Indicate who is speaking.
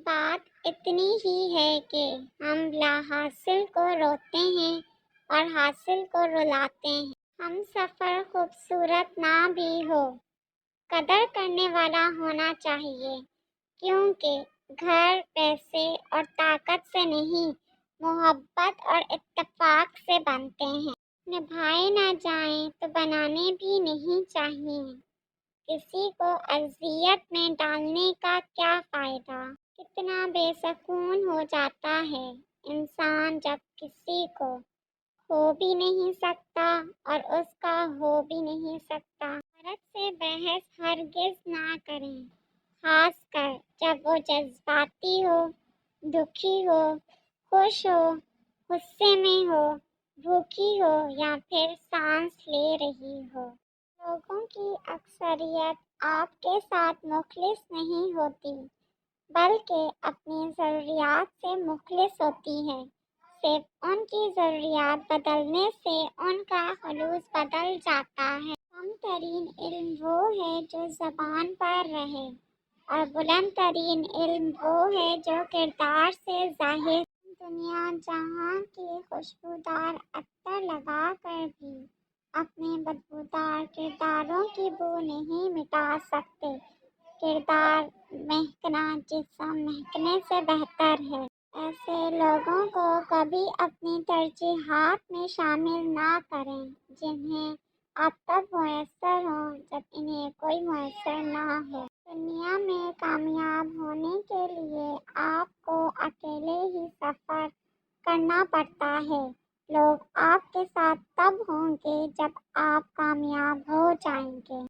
Speaker 1: بات اتنی ہی ہے کہ ہم لا حاصل کو روتے ہیں اور حاصل کو رلاتے ہیں۔ ہم سفر خوبصورت نہ بھی ہو، قدر کرنے والا ہونا چاہیے، کیونکہ گھر پیسے اور طاقت سے نہیں، محبت اور اتفاق سے بنتے ہیں۔ نبھائے نہ جائیں تو بنانے بھی نہیں چاہیے۔ کسی کو اذیت میں ڈالنے کا کیا فائدہ؟ کتنا بے سکون ہو جاتا ہے انسان جب کسی کو کھو بھی نہیں سکتا اور اس کا ہو بھی نہیں سکتا۔ عورت سے بحث ہرگز نہ کریں، خاص کر جب وہ جذباتی ہو، دکھی ہو، خوش ہو، غصے میں ہو، بھوکی ہو یا پھر سانس لے رہی ہو۔ لوگوں کی اکثریت آپ کے ساتھ مخلص نہیں ہوتی، بلکہ اپنی ضروریات سے مخلص ہوتی ہے۔ صرف ان کی ضروریات بدلنے سے ان کا خلوص بدل جاتا ہے۔ کم ترین علم وہ ہے جو زبان پر رہے، اور بلند ترین علم وہ ہے جو کردار سے ظاہر۔ دنیا جہاں کی خوشبودار عطر لگا کر بھی اپنے بدبودار کرداروں کی بو نہیں مٹا سکتے۔ کردار مہکنا جسم مہکنے سے بہتر ہے۔ ایسے لوگوں کو کبھی اپنی ترجیحات میں شامل نہ کریں جنہیں آپ تب میسر ہوں جب انہیں کوئی میسر نہ ہو۔ دنیا میں کامیاب ہونے کے لیے آپ کو اکیلے ہی سفر کرنا پڑتا ہے۔ لوگ آپ کے ساتھ تب ہوں گے جب آپ کامیاب ہو جائیں گے۔